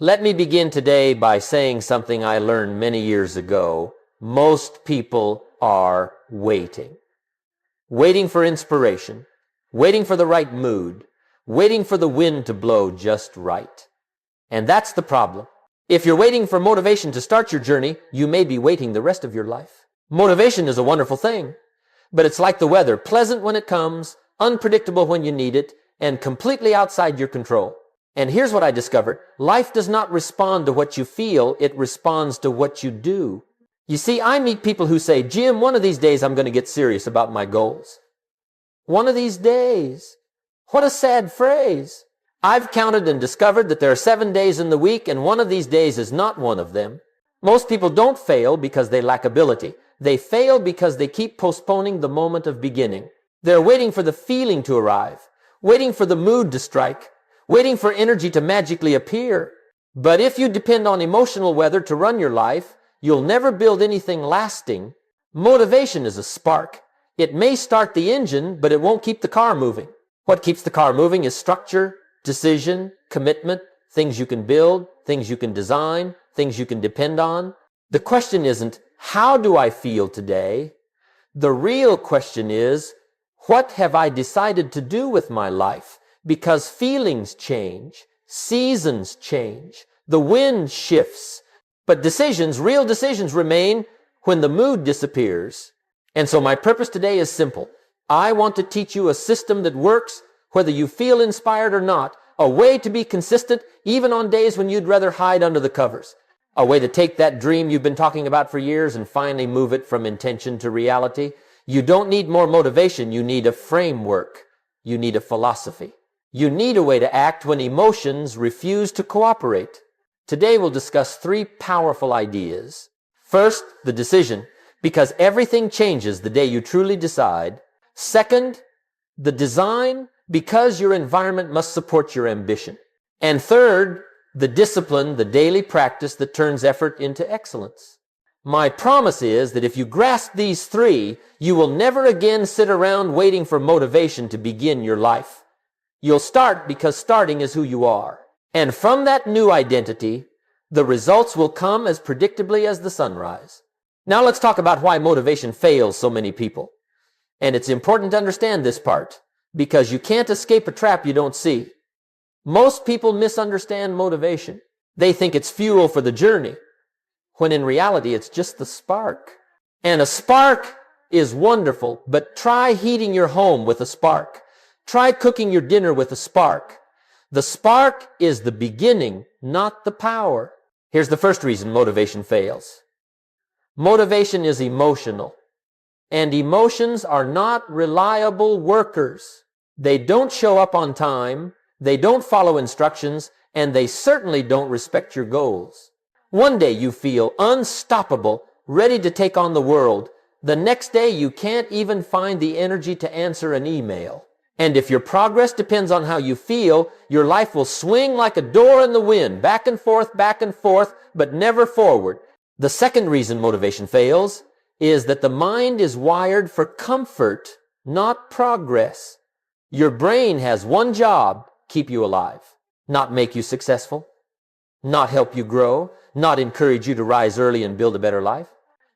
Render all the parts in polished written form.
Let me begin today by saying something I learned many years ago. Most people are waiting. Waiting for inspiration, waiting for the right mood, waiting for the wind to blow just right. And that's the problem. If you're waiting for motivation to start your journey, you may be waiting the rest of your life. Motivation is a wonderful thing, but it's like the weather, pleasant when it comes, unpredictable when you need it, and completely outside your control. And here's what I discovered. Life does not respond to what you feel, it responds to what you do. You see, I meet people who say, Jim, one of these days I'm going to get serious about my goals. One of these days. What a sad phrase. I've counted and discovered that there are 7 days in the week, and one of these days is not one of them. Most people don't fail because they lack ability. They fail because they keep postponing the moment of beginning. They're waiting for the feeling to arrive, waiting for the mood to strike, waiting for energy to magically appear. But if you depend on emotional weather to run your life, you'll never build anything lasting. Motivation is a spark. It may start the engine, but it won't keep the car moving. What keeps the car moving is structure, decision, commitment, things you can build, things you can design, things you can depend on. The question isn't, how do I feel today? The real question is, what have I decided to do with my life? Because feelings change, seasons change, the wind shifts, but decisions, real decisions, remain when the mood disappears. And so my purpose today is simple. I want to teach you a system that works whether you feel inspired or not, a way to be consistent even on days when you'd rather hide under the covers, a way to take that dream you've been talking about for years and finally move it from intention to reality. You don't need more motivation. You need a framework. You need a philosophy. You need a way to act when emotions refuse to cooperate. Today we'll discuss 3 powerful ideas. First, the decision, because everything changes the day you truly decide. Second, the design, because your environment must support your ambition. And third, the discipline, the daily practice that turns effort into excellence. My promise is that if you grasp these 3, you will never again sit around waiting for motivation to begin your life. You'll start because starting is who you are. And from that new identity, the results will come as predictably as the sunrise. Now let's talk about why motivation fails so many people. And it's important to understand this part, because you can't escape a trap you don't see. Most people misunderstand motivation. They think it's fuel for the journey, when in reality it's just the spark. And a spark is wonderful, but try heating your home with a spark. Try cooking your dinner with a spark. The spark is the beginning, not the power. Here's the first reason motivation fails. Motivation is emotional, and emotions are not reliable workers. They don't show up on time, they don't follow instructions, and they certainly don't respect your goals. One day you feel unstoppable, ready to take on the world. The next day you can't even find the energy to answer an email. And if your progress depends on how you feel, your life will swing like a door in the wind, back and forth, but never forward. The second reason motivation fails is that the mind is wired for comfort, not progress. Your brain has one job: keep you alive, not make you successful, not help you grow, not encourage you to rise early and build a better life.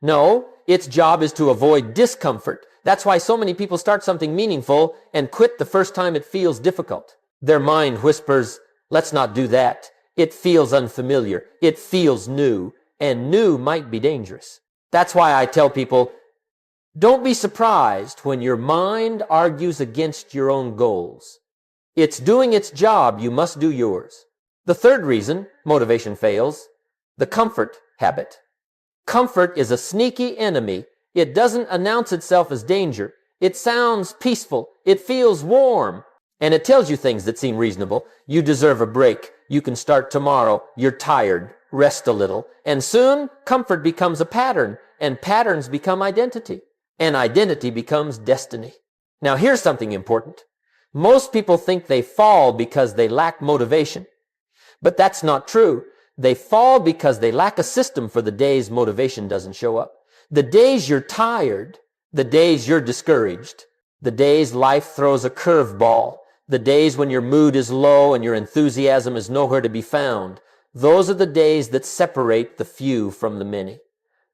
No, its job is to avoid discomfort. That's why so many people start something meaningful and quit the first time it feels difficult. Their mind whispers, let's not do that. It feels unfamiliar. It feels new, and new might be dangerous. That's why I tell people, don't be surprised when your mind argues against your own goals. It's doing its job, you must do yours. The third reason motivation fails, the comfort habit. Comfort is a sneaky enemy. It doesn't announce itself as danger. It sounds peaceful. It feels warm. And it tells you things that seem reasonable. You deserve a break. You can start tomorrow. You're tired. Rest a little. And soon, comfort becomes a pattern. And patterns become identity. And identity becomes destiny. Now here's something important. Most people think they fall because they lack motivation. But that's not true. They fall because they lack a system for the days motivation doesn't show up. The days you're tired, the days you're discouraged, the days life throws a curveball, the days when your mood is low and your enthusiasm is nowhere to be found, Those are the days that separate the few from the many.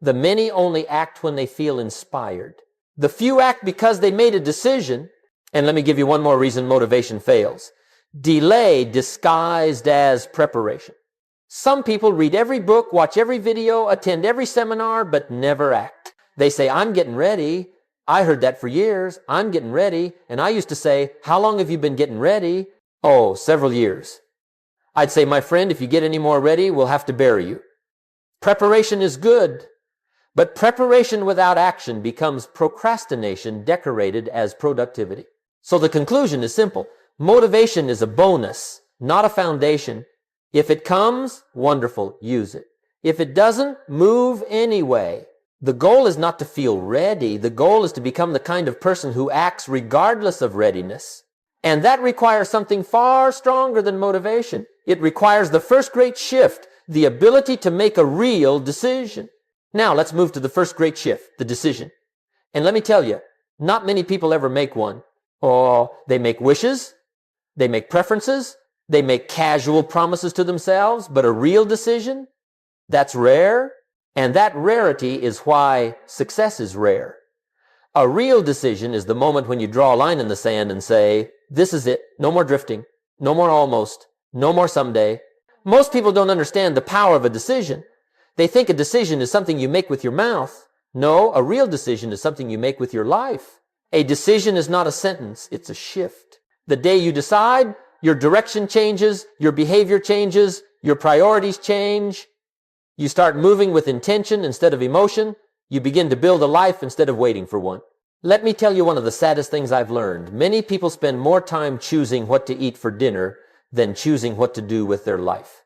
The many only act when they feel inspired. The few act because they made a decision. And let me give you one more reason motivation fails. Delay disguised as preparation. Some people read every book, watch every video, attend every seminar, but never act. They say, I'm getting ready. I heard that for years. I'm getting ready. And I used to say, how long have you been getting ready? Oh, several years. I'd say, my friend, if you get any more ready, we'll have to bury you. Preparation is good, but preparation without action becomes procrastination decorated as productivity. So the conclusion is simple. Motivation is a bonus, not a foundation. If it comes, wonderful, use it. If it doesn't, move anyway. The goal is not to feel ready. The goal is to become the kind of person who acts regardless of readiness. And that requires something far stronger than motivation. It requires the first great shift, the ability to make a real decision. Now, let's move to the first great shift, the decision. And let me tell you, not many people ever make one. Oh, they make wishes, they make preferences, they make casual promises to themselves, but a real decision, that's rare. And that rarity is why success is rare. A real decision is the moment when you draw a line in the sand and say, this is it, no more drifting, no more almost, no more someday. Most people don't understand the power of a decision. They think a decision is something you make with your mouth. No, a real decision is something you make with your life. A decision is not a sentence, it's a shift. The day you decide, your direction changes, your behavior changes, your priorities change. You start moving with intention instead of emotion. You begin to build a life instead of waiting for one. Let me tell you one of the saddest things I've learned. Many people spend more time choosing what to eat for dinner than choosing what to do with their life.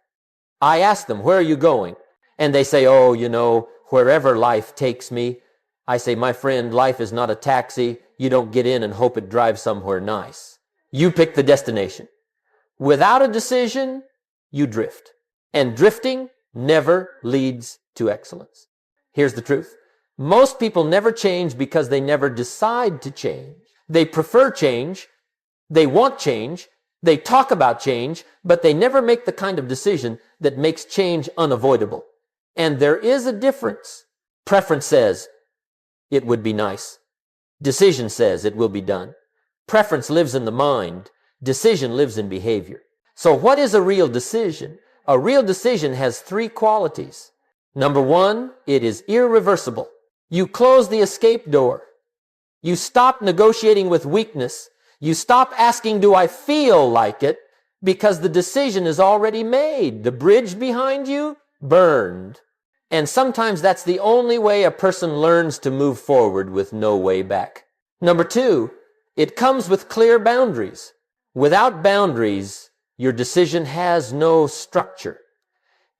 I ask them, where are you going? And they say, oh, wherever life takes me. I say, my friend, life is not a taxi. You don't get in and hope it drives somewhere nice. You pick the destination. Without a decision, you drift. And drifting never leads to excellence. Here's the truth. Most people never change because they never decide to change. They prefer change. They want change. They talk about change, but they never make the kind of decision that makes change unavoidable. And there is a difference. Preference says, it would be nice. Decision says it will be done. Preference lives in the mind. Decision lives in behavior. So what is a real decision? A real decision has three qualities. Number one, it is irreversible. You close the escape door. You stop negotiating with weakness. You stop asking, do I feel like it? Because the decision is already made. The bridge behind you, burned. And sometimes that's the only way a person learns to move forward with no way back. Number two, it comes with clear boundaries. Without boundaries, your decision has no structure.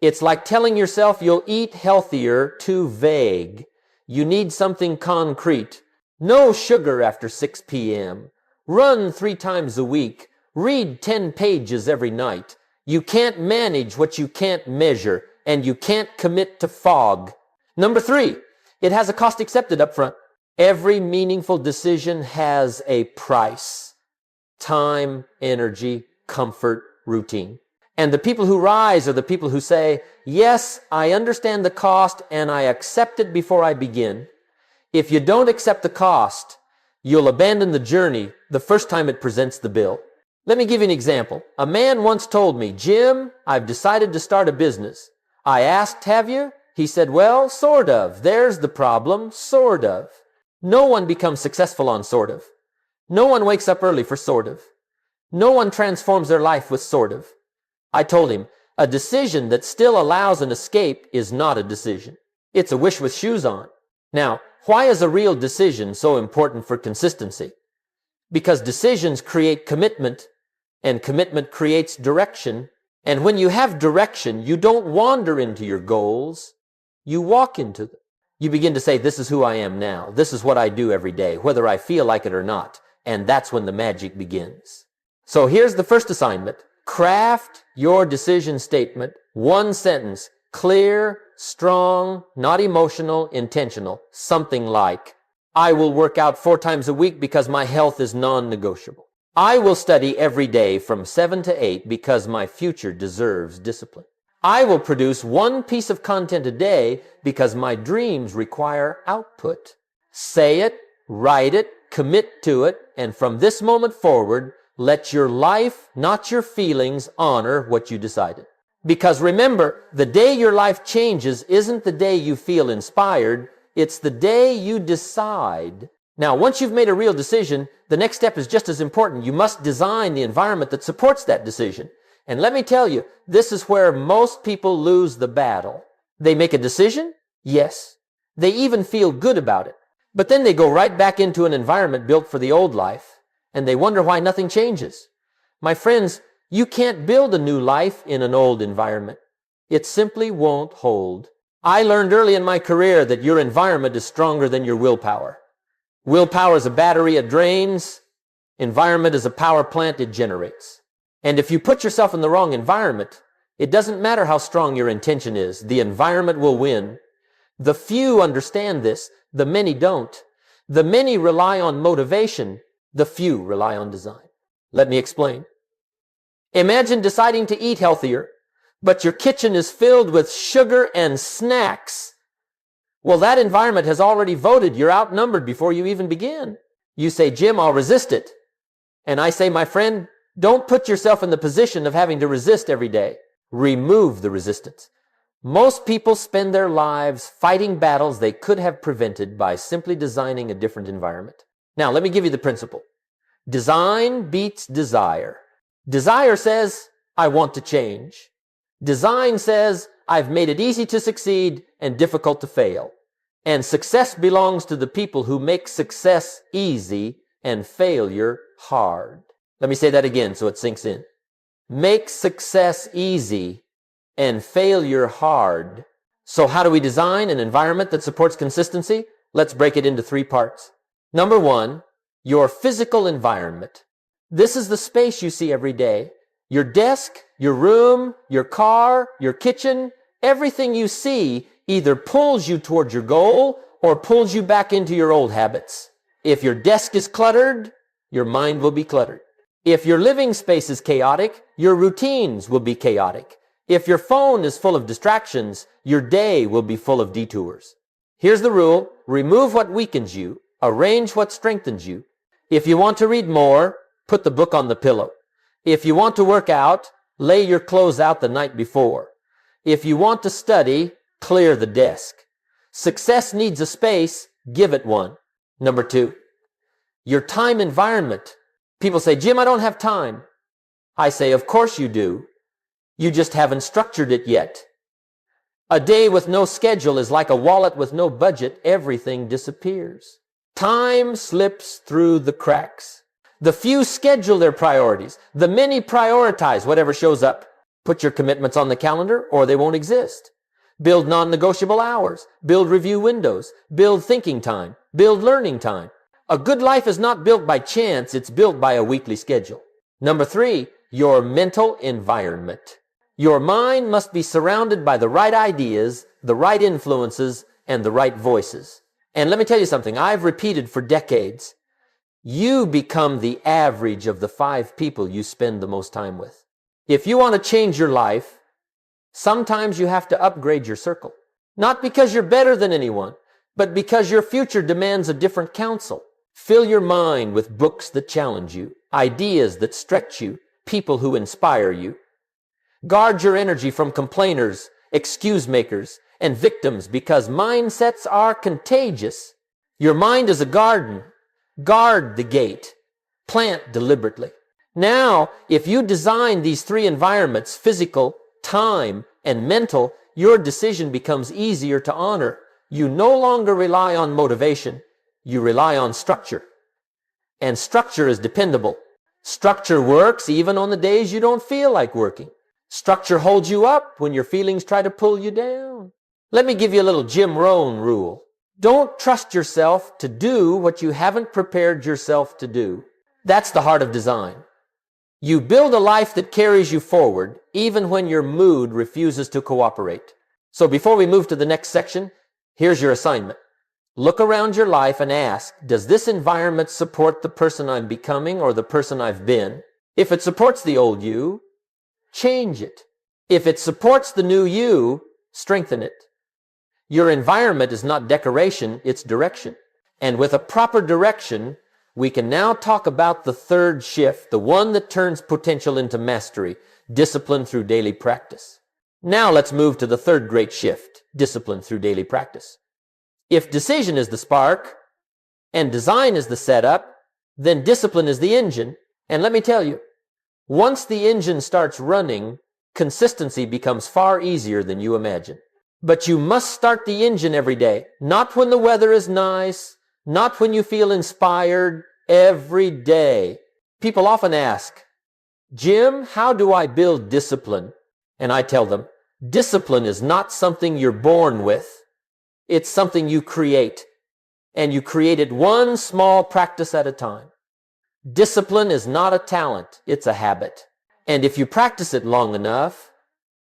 It's like telling yourself you'll eat healthier, too vague. You need something concrete. No sugar after 6 p.m. Run 3 times a week. Read 10 pages every night. You can't manage what you can't measure, and you can't commit to fog. Number 3, it has a cost accepted up front. Every meaningful decision has a price. Time, energy, comfort, routine. And the people who rise are the people who say, yes, I understand the cost and I accept it before I begin. If you don't accept the cost, you'll abandon the journey the first time it presents the bill. Let me give you an example. A man once told me, Jim, I've decided to start a business. I asked, have you? He said, well, sort of. There's the problem, sort of. No one becomes successful on sort of. No one wakes up early for sort of. No one transforms their life with sort of. I told him, a decision that still allows an escape is not a decision. It's a wish with shoes on. Now, why is a real decision so important for consistency? Because decisions create commitment, and commitment creates direction. And when you have direction, you don't wander into your goals. You walk into them. You begin to say, this is who I am now. This is what I do every day, whether I feel like it or not. And that's when the magic begins. So here's the first assignment. Craft your decision statement. One sentence. Clear, strong, not emotional, intentional. Something like, I will work out 4 times a week because my health is non-negotiable. I will study every day from 7 to 8 because my future deserves discipline. I will produce one piece of content a day because my dreams require output. Say it, write it, commit to it, and from this moment forward, let your life, not your feelings, honor what you decided. Because remember, the day your life changes isn't the day you feel inspired, it's the day you decide. Now, once you've made a real decision, the next step is just as important. You must design the environment that supports that decision. And let me tell you, this is where most people lose the battle. They make a decision? Yes. They even feel good about it. But then they go right back into an environment built for the old life, and they wonder why nothing changes. My friends, you can't build a new life in an old environment. It simply won't hold. I learned early in my career that your environment is stronger than your willpower. Willpower is a battery, it drains. Environment is a power plant, it generates. And if you put yourself in the wrong environment, it doesn't matter how strong your intention is, the environment will win. The few understand this, the many don't. The many rely on motivation, the few rely on design. Let me explain. Imagine deciding to eat healthier, but your kitchen is filled with sugar and snacks. Well, that environment has already voted you're outnumbered before you even begin. You say, Jim, I'll resist it. And I say, my friend, don't put yourself in the position of having to resist every day. Remove the resistance. Most people spend their lives fighting battles they could have prevented by simply designing a different environment. Now, let me give you the principle. Design beats desire. Desire says, I want to change. Design says, I've made it easy to succeed and difficult to fail. And success belongs to the people who make success easy and failure hard. Let me say that again so it sinks in. Make success easy and failure hard. So how do we design an environment that supports consistency? Let's break it into 3 parts. Number 1, your physical environment. This is the space you see every day. Your desk, your room, your car, your kitchen, everything you see either pulls you toward your goal or pulls you back into your old habits. If your desk is cluttered, your mind will be cluttered. If your living space is chaotic, your routines will be chaotic. If your phone is full of distractions, your day will be full of detours. Here's the rule. Remove what weakens you. Arrange what strengthens you. If you want to read more, put the book on the pillow. If you want to work out, lay your clothes out the night before. If you want to study, clear the desk. Success needs a space, give it one. Number 2, your time environment. People say, Jim, I don't have time. I say, of course you do. You just haven't structured it yet. A day with no schedule is like a wallet with no budget. Everything disappears. Time slips through the cracks. The few schedule their priorities. The many prioritize whatever shows up. Put your commitments on the calendar or they won't exist. Build non-negotiable hours. Build review windows. Build thinking time. Build learning time. A good life is not built by chance. It's built by a weekly schedule. Number 3, your mental environment. Your mind must be surrounded by the right ideas, the right influences, and the right voices. And let me tell you something. I've repeated for decades. You become the average of the 5 people you spend the most time with. If you want to change your life, sometimes you have to upgrade your circle. Not because you're better than anyone, but because your future demands a different counsel. Fill your mind with books that challenge you, ideas that stretch you, people who inspire you. Guard your energy from complainers, excuse makers, and victims because mindsets are contagious. Your mind is a garden. Guard the gate. Plant deliberately. Now, if you design these 3 environments, physical, time, and mental, your decision becomes easier to honor. You no longer rely on motivation. You rely on structure. And structure is dependable. Structure works even on the days you don't feel like working. Structure holds you up when your feelings try to pull you down. Let me give you a little Jim Rohn rule. Don't trust yourself to do what you haven't prepared yourself to do. That's the heart of design. You build a life that carries you forward even when your mood refuses to cooperate. So before we move to the next section, here's your assignment. Look around your life and ask, does this environment support the person I'm becoming or the person I've been? If it supports the old you, change it. If it supports the new you, strengthen it. Your environment is not decoration, it's direction. And with a proper direction, we can now talk about the third shift, the one that turns potential into mastery, discipline through daily practice. Now let's move to the third great shift, discipline through daily practice. If decision is the spark and design is the setup, then discipline is the engine. And let me tell you, once the engine starts running, consistency becomes far easier than you imagine. But you must start the engine every day, not when the weather is nice, not when you feel inspired, every day. People often ask, Jim, how do I build discipline? And I tell them, discipline is not something you're born with. It's something you create. And you create it one small practice at a time. Discipline is not a talent, it's a habit. And if you practice it long enough,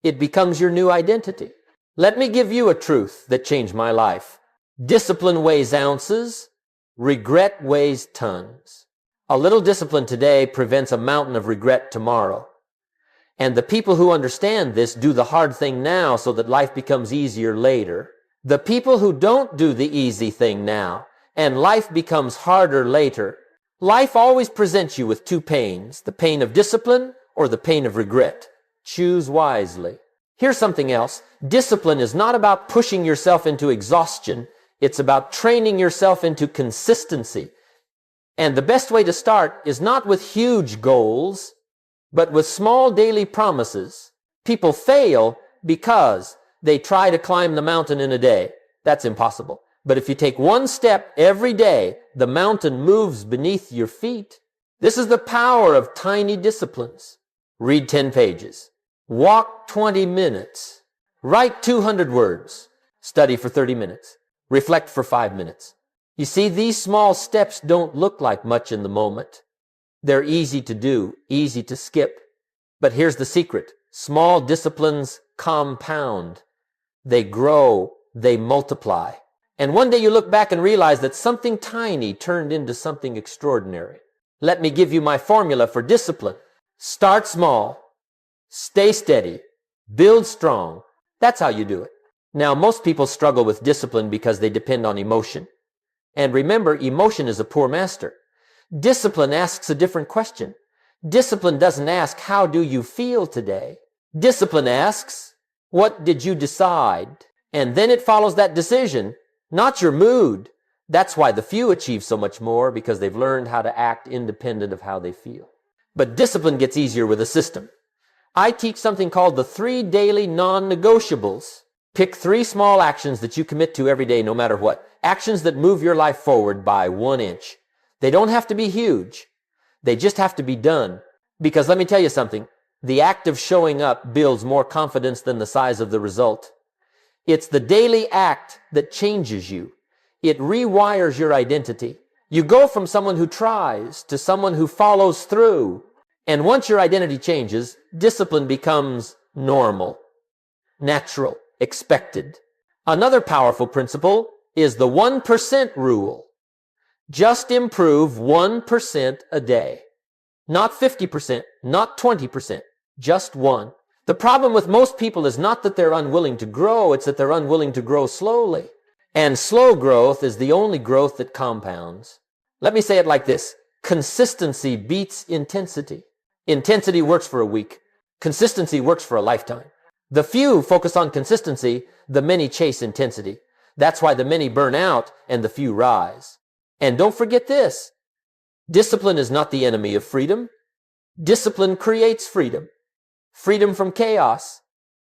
it becomes your new identity. Let me give you a truth that changed my life. Discipline weighs ounces, regret weighs tons. A little discipline today prevents a mountain of regret tomorrow. And the people who understand this do the hard thing now so that life becomes easier later. The people who don't do the easy thing now and life becomes harder later, life always presents you with two pains, the pain of discipline or the pain of regret. Choose wisely. Here's something else. Discipline is not about pushing yourself into exhaustion. It's about training yourself into consistency. And the best way to start is not with huge goals, but with small daily promises. People fail because they try to climb the mountain in a day. That's impossible. But if you take one step every day, the mountain moves beneath your feet. This is the power of tiny disciplines. Read 10 pages. Walk 20 minutes. Write 200 words. Study for 30 minutes. Reflect for 5 minutes. You see, these small steps don't look like much in the moment. They're easy to do, easy to skip. But here's the secret. Small disciplines compound. They grow, they multiply. And one day you look back and realize that something tiny turned into something extraordinary. Let me give you my formula for discipline. Start small. Stay steady. Build strong. That's how you do it. Now, most people struggle with discipline because they depend on emotion. And remember, emotion is a poor master. Discipline asks a different question. Discipline doesn't ask, how do you feel today? Discipline asks, what did you decide? And then it follows that decision, not your mood. That's why the few achieve so much more, because they've learned how to act independent of how they feel. But discipline gets easier with a system. I teach something called the 3 daily non-negotiables. Pick 3 small actions that you commit to every day, no matter what. Actions that move your life forward by 1 inch. They don't have to be huge. They just have to be done. Because let me tell you something. The act of showing up builds more confidence than the size of the result. It's the daily act that changes you. It rewires your identity. You go from someone who tries to someone who follows through. And once your identity changes, discipline becomes normal, natural, expected. Another powerful principle is the 1% rule. Just improve 1% a day. Not 50%, not 20%, just 1. The problem with most people is not that they're unwilling to grow, it's that they're unwilling to grow slowly. And slow growth is the only growth that compounds. Let me say it like this. Consistency beats intensity. Intensity works for a week. Consistency works for a lifetime. The few focus on consistency, the many chase intensity. That's why the many burn out and the few rise. And don't forget this. Discipline is not the enemy of freedom. Discipline creates freedom. Freedom from chaos.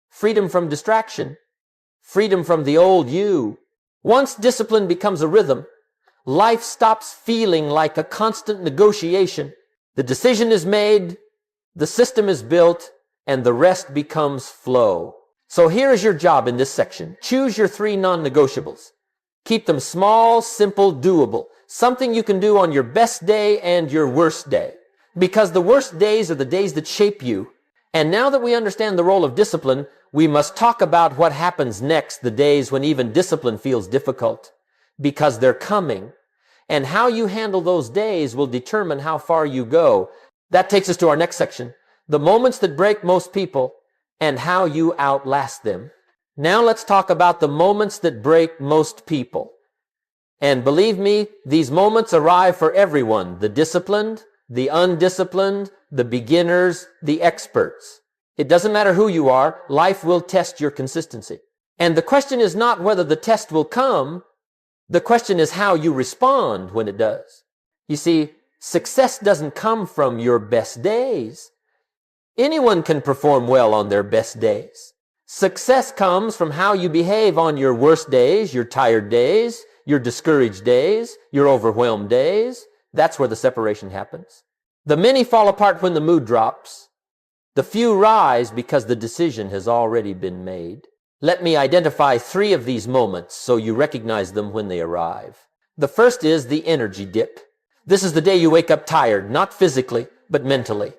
Freedom from distraction. Freedom from the old you. Once discipline becomes a rhythm, life stops feeling like a constant negotiation. The decision is made, the system is built, and the rest becomes flow. So here is your job in this section. Choose your 3 non-negotiables. Keep them small, simple, doable. Something you can do on your best day and your worst day. Because the worst days are the days that shape you. And now that we understand the role of discipline, we must talk about what happens next, the days when even discipline feels difficult. Because they're coming. And how you handle those days will determine how far you go. That takes us to our next section. The moments that break most people and how you outlast them. Now let's talk about the moments that break most people. And believe me, these moments arrive for everyone, the disciplined, the undisciplined, the beginners, the experts. It doesn't matter who you are, life will test your consistency. And the question is not whether the test will come, the question is how you respond when it does. You see, success doesn't come from your best days. Anyone can perform well on their best days. Success comes from how you behave on your worst days, your tired days, your discouraged days, your overwhelmed days. That's where the separation happens. The many fall apart when the mood drops. The few rise because the decision has already been made. Let me identify 3 of these moments so you recognize them when they arrive. The first is the energy dip. This is the day you wake up tired, not physically, but mentally.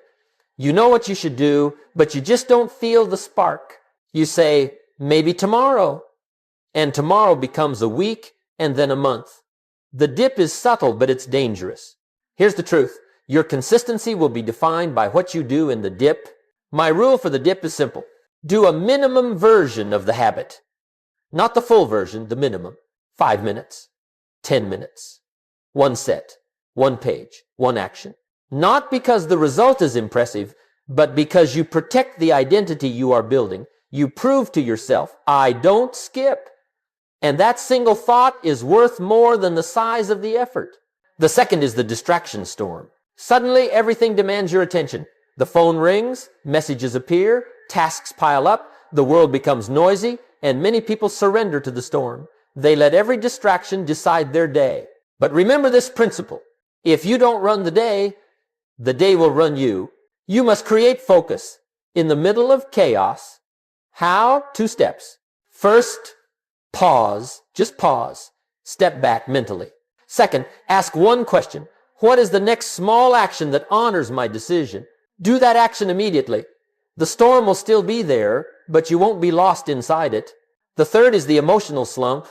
You know what you should do, but you just don't feel the spark. You say, maybe tomorrow. And tomorrow becomes a week and then a month. The dip is subtle, but it's dangerous. Here's the truth. Your consistency will be defined by what you do in the dip. My rule for the dip is simple. Do a minimum version of the habit. Not the full version, the minimum. 5 minutes, 10 minutes, 1 set, 1 page, 1 action. Not because the result is impressive, but because you protect the identity you are building. You prove to yourself, I don't skip. And that single thought is worth more than the size of the effort. The second is the distraction storm. Suddenly, everything demands your attention. The phone rings, messages appear, tasks pile up, the world becomes noisy, and many people surrender to the storm. They let every distraction decide their day. But remember this principle. If you don't run the day will run you. You must create focus in the middle of chaos. How? 2 steps. First, pause. Just pause. Step back mentally. Second, ask one question. What is the next small action that honors my decision? Do that action immediately. The storm will still be there, but you won't be lost inside it. The third is the emotional slump.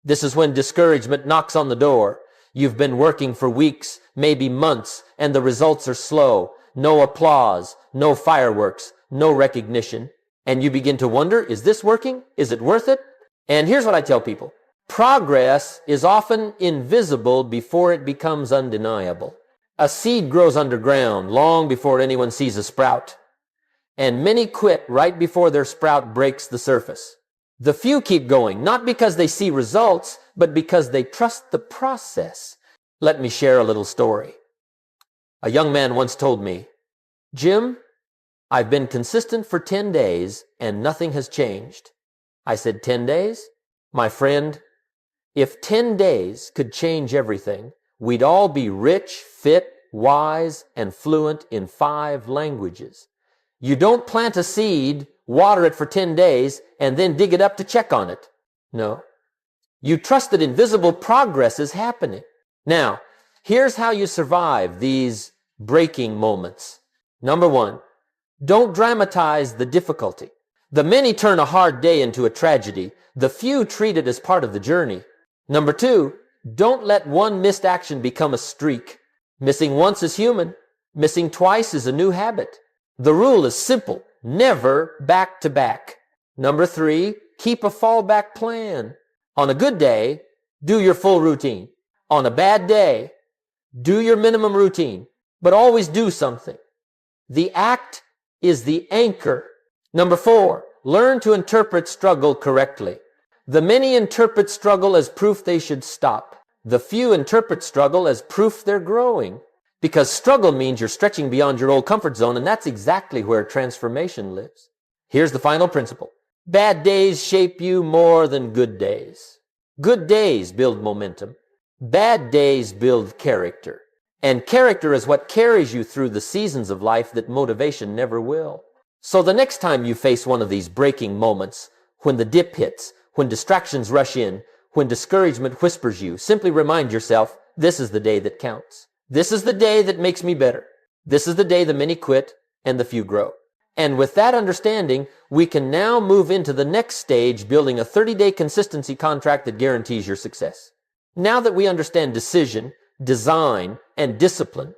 This is when discouragement knocks on the door. You've been working for weeks, maybe months, and the results are slow. No applause, no fireworks, no recognition. And you begin to wonder, is this working? Is it worth it? And here's what I tell people. Progress is often invisible before it becomes undeniable. A seed grows underground long before anyone sees a sprout. And many quit right before their sprout breaks the surface. The few keep going, not because they see results, but because they trust the process. Let me share a little story. A young man once told me, Jim, I've been consistent for 10 days and nothing has changed. I said, 10 days? My friend, if 10 days could change everything, we'd all be rich, fit, wise, and fluent in 5 languages. You don't plant a seed, water it for 10 days, and then dig it up to check on it. No. You trust that invisible progress is happening. Now, here's how you survive these breaking moments. Number 1, don't dramatize the difficulty. The many turn a hard day into a tragedy. The few treat it as part of the journey. Number 2, don't let one missed action become a streak. Missing once is human. Missing twice is a new habit. The rule is simple. Never back to back. Number 3, keep a fallback plan. On a good day, do your full routine. On a bad day, do your minimum routine, but always do something. The act is the anchor. Number 4, learn to interpret struggle correctly. The many interpret struggle as proof they should stop. The few interpret struggle as proof they're growing. Because struggle means you're stretching beyond your old comfort zone, and that's exactly where transformation lives. Here's the final principle. Bad days shape you more than good days. Good days build momentum. Bad days build character. And character is what carries you through the seasons of life that motivation never will. So the next time you face one of these breaking moments, when the dip hits, when distractions rush in, when discouragement whispers you, simply remind yourself, this is the day that counts. This is the day that makes me better. This is the day the many quit and the few grow. And with that understanding, we can now move into the next stage, building a 30-day consistency contract that guarantees your success. Now that we understand decision, design, and discipline,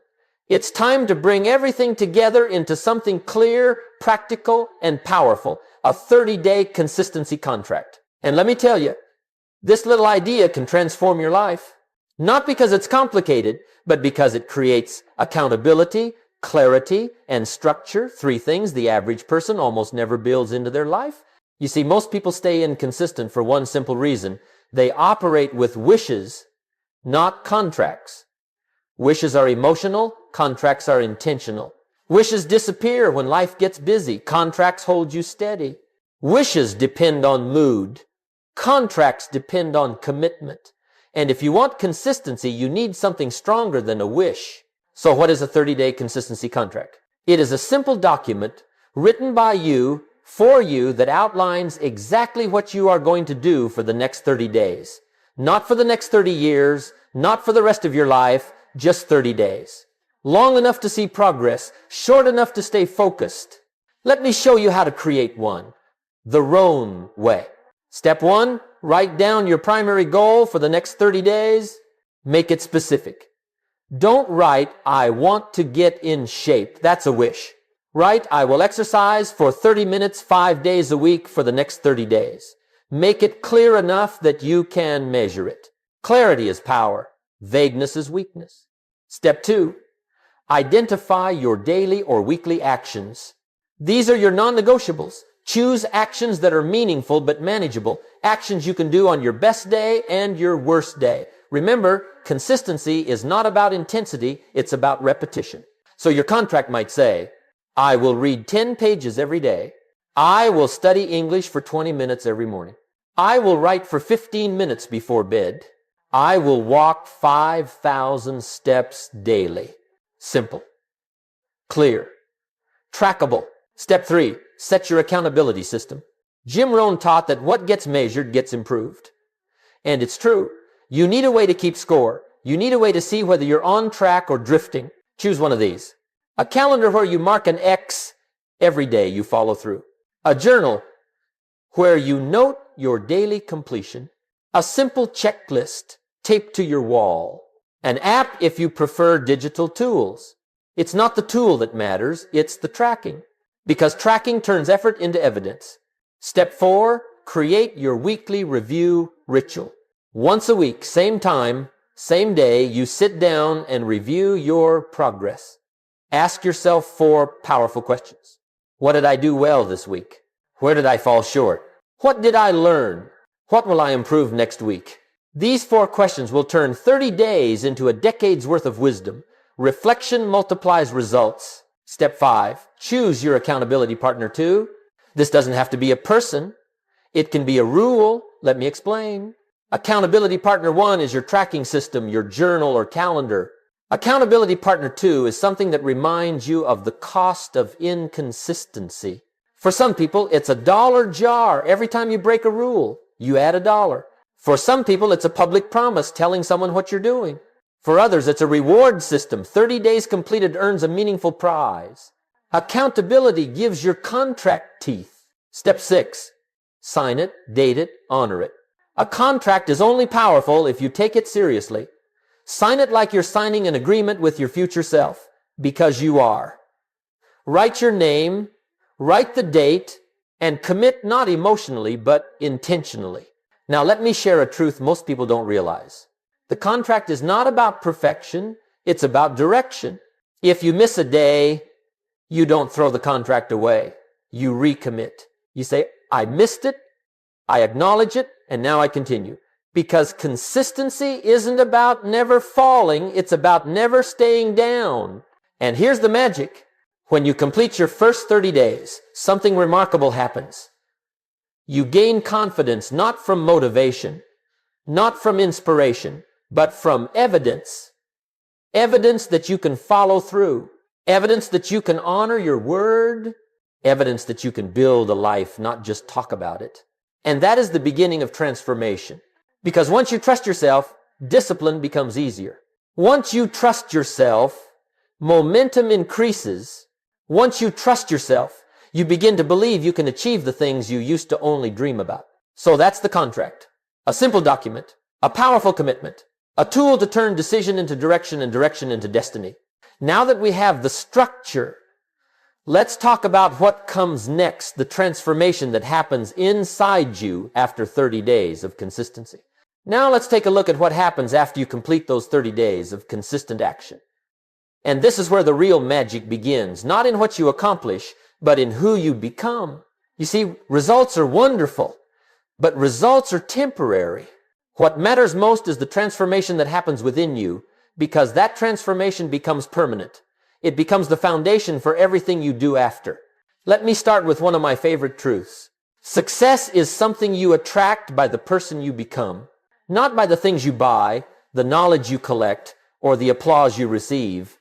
It's time to bring everything together into something clear, practical, and powerful. A 30-day consistency contract. And let me tell you, this little idea can transform your life. Not because it's complicated, but because it creates accountability, clarity, and structure. 3 things the average person almost never builds into their life. You see, most people stay inconsistent for one simple reason. They operate with wishes, not contracts. Wishes are emotional, contracts are intentional. Wishes disappear when life gets busy. Contracts hold you steady. Wishes depend on mood. Contracts depend on commitment. And if you want consistency, you need something stronger than a wish. So what is a 30-day consistency contract? It is a simple document written by you, for you, that outlines exactly what you are going to do for the next 30 days. Not for the next 30 years, not for the rest of your life, just 30 days. Long enough to see progress, short enough to stay focused. Let me show you how to create one. The Rohn way. Step 1, write down your primary goal for the next 30 days. Make it specific. Don't write, I want to get in shape. That's a wish. Write, I will exercise for 30 minutes 5 days a week for the next 30 days. Make it clear enough that you can measure it. Clarity is power. Vagueness is weakness. Step 2, identify your daily or weekly actions. These are your non-negotiables. Choose actions that are meaningful but manageable. Actions you can do on your best day and your worst day. Remember, consistency is not about intensity, it's about repetition. So your contract might say, I will read 10 pages every day. I will study English for 20 minutes every morning. I will write for 15 minutes before bed. I will walk 5,000 steps daily. Simple. Clear. Trackable. Step 3, set your accountability system. Jim Rohn taught that what gets measured gets improved. And it's true. You need a way to keep score. You need a way to see whether you're on track or drifting. Choose one of these. A calendar where you mark an X every day you follow through. A journal where you note your daily completion. A simple checklist taped to your wall. An app if you prefer digital tools. It's not the tool that matters, it's the tracking. Because tracking turns effort into evidence. Step 4, create your weekly review ritual. Once a week, same time, same day, you sit down and review your progress. Ask yourself 4 powerful questions. What did I do well this week? Where did I fall short? What did I learn? What will I improve next week? These 4 questions will turn 30 days into a decade's worth of wisdom. Reflection multiplies results. Step 5, choose your accountability partner too. This doesn't have to be a person. It can be a rule. Let me explain. Accountability partner 1 is your tracking system, your journal or calendar. Accountability partner 2 is something that reminds you of the cost of inconsistency. For some people, it's $1 jar. Every time you break a rule, you add $1. For some people, it's a public promise telling someone what you're doing. For others, it's a reward system. 30 days completed earns a meaningful prize. Accountability gives your contract teeth. Step 6, sign it, date it, honor it. A contract is only powerful if you take it seriously. Sign it like you're signing an agreement with your future self, because you are. Write your name, write the date, and commit not emotionally, but intentionally. Now let me share a truth most people don't realize. The contract is not about perfection, it's about direction. If you miss a day, you don't throw the contract away. You recommit. You say, I missed it, I acknowledge it, and now I continue. Because consistency isn't about never falling, it's about never staying down. And here's the magic. When you complete your first 30 days, something remarkable happens. You gain confidence not from motivation, not from inspiration, but from evidence. Evidence that you can follow through. Evidence that you can honor your word. Evidence that you can build a life, not just talk about it. And that is the beginning of transformation. Because once you trust yourself, discipline becomes easier. Once you trust yourself, momentum increases. Once you trust yourself, you begin to believe you can achieve the things you used to only dream about. So that's the contract. A simple document, a powerful commitment, a tool to turn decision into direction and direction into destiny. Now that we have the structure, let's talk about what comes next, the transformation that happens inside you after 30 days of consistency. Now let's take a look at what happens after you complete those 30 days of consistent action. And this is where the real magic begins, not in what you accomplish, but in who you become. You see, results are wonderful, but results are temporary. What matters most is the transformation that happens within you, because that transformation becomes permanent. It becomes the foundation for everything you do after. Let me start with one of my favorite truths. Success is something you attract by the person you become, not by the things you buy, the knowledge you collect, or the applause you receive.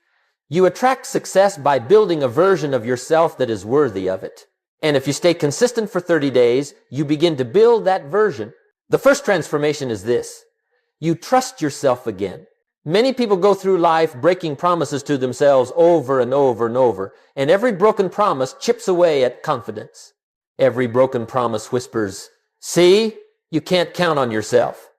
You attract success by building a version of yourself that is worthy of it. And if you stay consistent for 30 days, you begin to build that version. The first transformation is this: you trust yourself again. Many people go through life breaking promises to themselves over and over and over, and every broken promise chips away at confidence. Every broken promise whispers, "See, you can't count on yourself."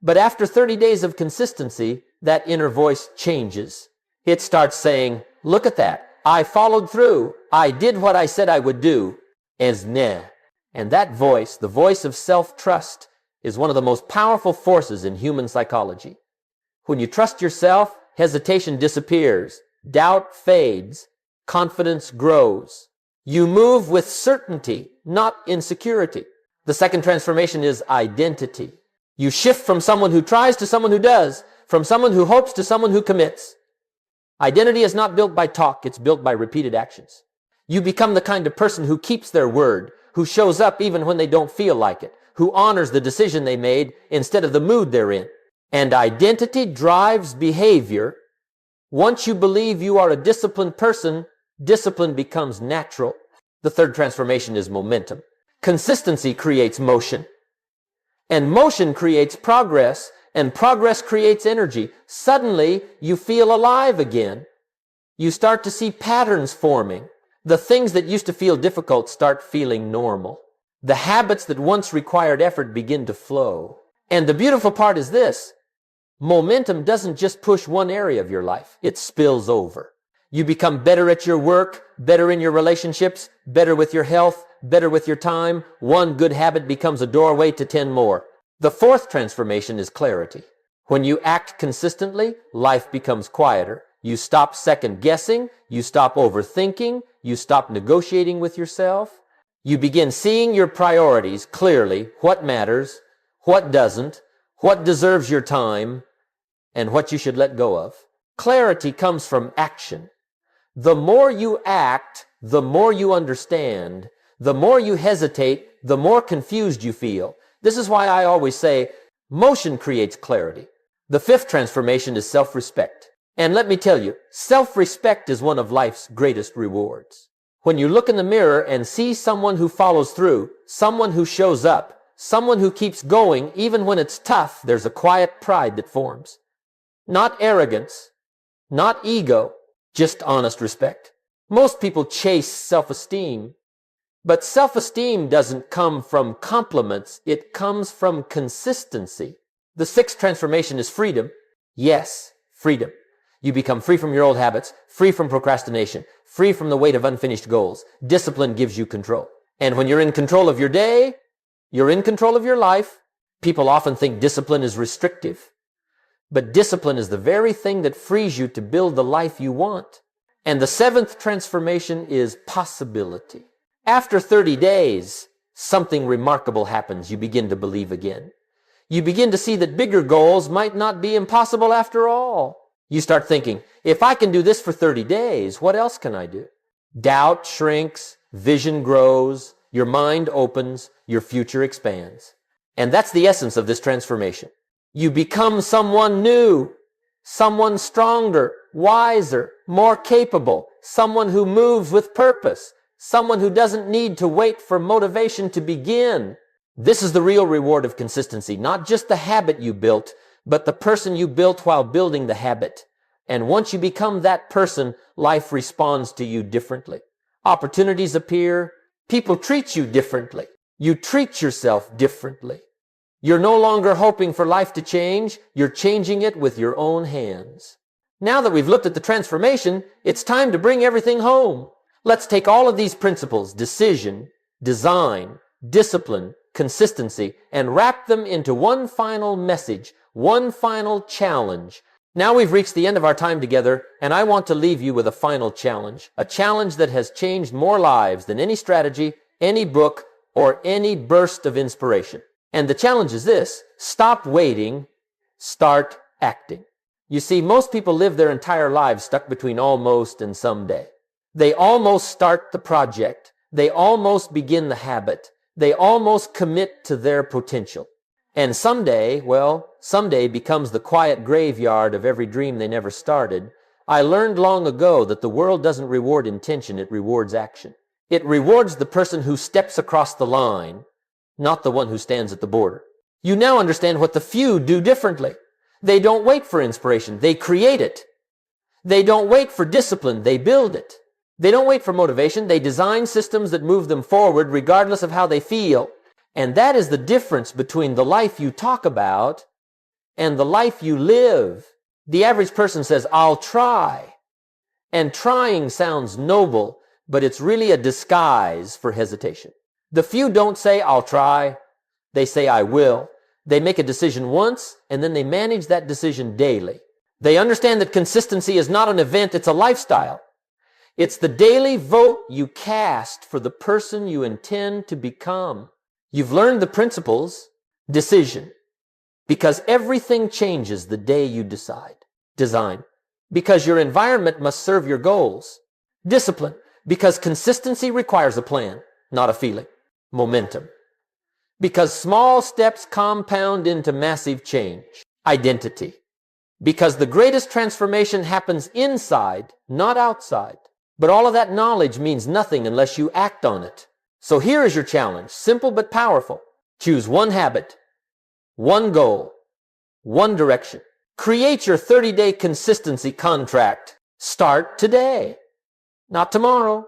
But after 30 days of consistency, that inner voice changes. It starts saying, "Look at that. I followed through. I did what I said I would do." And that voice, the voice of self-trust, is one of the most powerful forces in human psychology. When you trust yourself, hesitation disappears, doubt fades, confidence grows. You move with certainty, not insecurity. The second transformation is identity. You shift from someone who tries to someone who does, from someone who hopes to someone who commits. Identity is not built by talk, it's built by repeated actions. You become the kind of person who keeps their word, who shows up even when they don't feel like it, who honors the decision they made instead of the mood they're in. And identity drives behavior. Once you believe you are a disciplined person, discipline becomes natural. The third transformation is momentum. Consistency creates motion. And motion creates progress, and progress creates energy. Suddenly, you feel alive again. You start to see patterns forming. The things that used to feel difficult start feeling normal. The habits that once required effort begin to flow. And the beautiful part is this: momentum doesn't just push one area of your life, it spills over. You become better at your work, better in your relationships, better with your health, better with your time. One good habit becomes a doorway to 10 more. The fourth transformation is clarity. When you act consistently, life becomes quieter. You stop second guessing, you stop overthinking, you stop negotiating with yourself. You begin seeing your priorities clearly, what matters, what doesn't, what deserves your time, and what you should let go of. Clarity comes from action. The more you act, the more you understand. The more you hesitate, the more confused you feel. This is why I always say, motion creates clarity. The fifth transformation is self-respect. And let me tell you, self-respect is one of life's greatest rewards. When you look in the mirror and see someone who follows through, someone who shows up, someone who keeps going even when it's tough, there's a quiet pride that forms. Not arrogance, not ego, just honest respect. Most people chase self-esteem, but self-esteem doesn't come from compliments, it comes from consistency. The sixth transformation is freedom. Yes, freedom. You become free from your old habits, free from procrastination, free from the weight of unfinished goals. Discipline gives you control. And when you're in control of your day, you're in control of your life. People often think discipline is restrictive. But discipline is the very thing that frees you to build the life you want. And the seventh transformation is possibility. After 30 days, something remarkable happens. You begin to believe again. You begin to see that bigger goals might not be impossible after all. You start thinking, if I can do this for 30 days, what else can I do? Doubt shrinks, vision grows, your mind opens, your future expands. And that's the essence of this transformation. You become someone new, someone stronger, wiser, more capable, someone who moves with purpose, someone who doesn't need to wait for motivation to begin. This is the real reward of consistency, not just the habit you built, but the person you built while building the habit. And once you become that person, life responds to you differently. Opportunities appear. People treat you differently. You treat yourself differently. You're no longer hoping for life to change. You're changing it with your own hands. Now that we've looked at the transformation, it's time to bring everything home. Let's take all of these principles, decision, design, discipline, consistency, and wrap them into one final message, one final challenge. Now we've reached the end of our time together, and I want to leave you with a final challenge, a challenge that has changed more lives than any strategy, any book, or any burst of inspiration. And the challenge is this: stop waiting, start acting. You see, most people live their entire lives stuck between almost and someday. They almost start the project. They almost begin the habit. They almost commit to their potential. And someday, well, someday becomes the quiet graveyard of every dream they never started. I learned long ago that the world doesn't reward intention, it rewards action. It rewards the person who steps across the line, not the one who stands at the border. You now understand what the few do differently. They don't wait for inspiration, they create it. They don't wait for discipline, they build it. They don't wait for motivation, they design systems that move them forward regardless of how they feel. And that is the difference between the life you talk about and the life you live. The average person says, "I'll try." And trying sounds noble, but it's really a disguise for hesitation. The few don't say, "I'll try." They say, "I will." They make a decision once, and then they manage that decision daily. They understand that consistency is not an event, it's a lifestyle. It's the daily vote you cast for the person you intend to become. You've learned the principles: decision, because everything changes the day you decide. Design, because your environment must serve your goals. Discipline, because consistency requires a plan, not a feeling. Momentum, because small steps compound into massive change. Identity, because the greatest transformation happens inside, not outside. But all of that knowledge means nothing unless you act on it. So here is your challenge, simple but powerful. Choose one habit, one goal, one direction. Create your 30-day consistency contract. Start today, not tomorrow,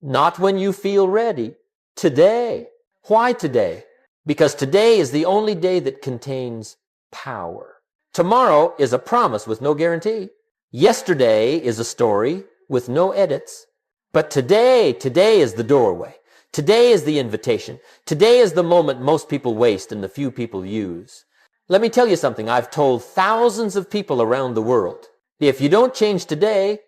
not when you feel ready. Today. Why today? Because today is the only day that contains power. Tomorrow is a promise with no guarantee. Yesterday is a story with no edits. But today is the doorway. Today is the invitation. Today is the moment most people waste and the few people use. Let me tell you something I've told thousands of people around the world. If you don't change today,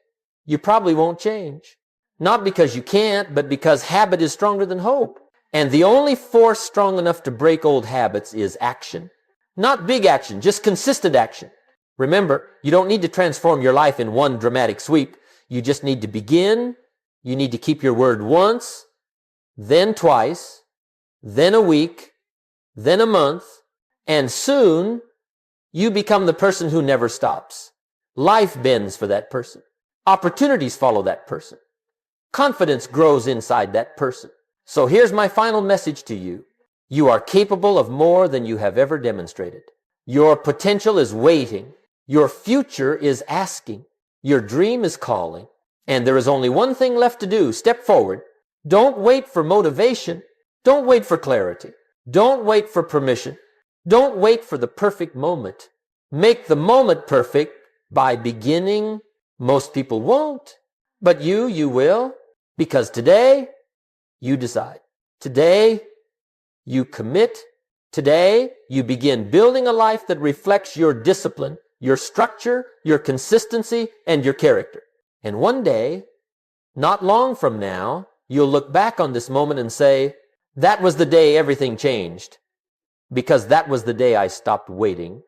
you probably won't change. Not because you can't, but because habit is stronger than hope. And the only force strong enough to break old habits is action. Not big action, just consistent action. Remember, you don't need to transform your life in one dramatic sweep. You just need to begin. You need to keep your word once, then twice, then a week, then a month, and soon you become the person who never stops. Life bends for that person. Opportunities follow that person. Confidence grows inside that person. So here's my final message to you. You are capable of more than you have ever demonstrated. Your potential is waiting. Your future is asking. Your dream is calling. And there is only one thing left to do. Step forward. Don't wait for motivation. Don't wait for clarity. Don't wait for permission. Don't wait for the perfect moment. Make the moment perfect by beginning. Most people won't, but you will. Because today, you decide. Today, you commit. Today, you begin building a life that reflects your discipline, your structure, your consistency, and your character. And one day, not long from now, you'll look back on this moment and say, that was the day everything changed. Because that was the day I stopped waiting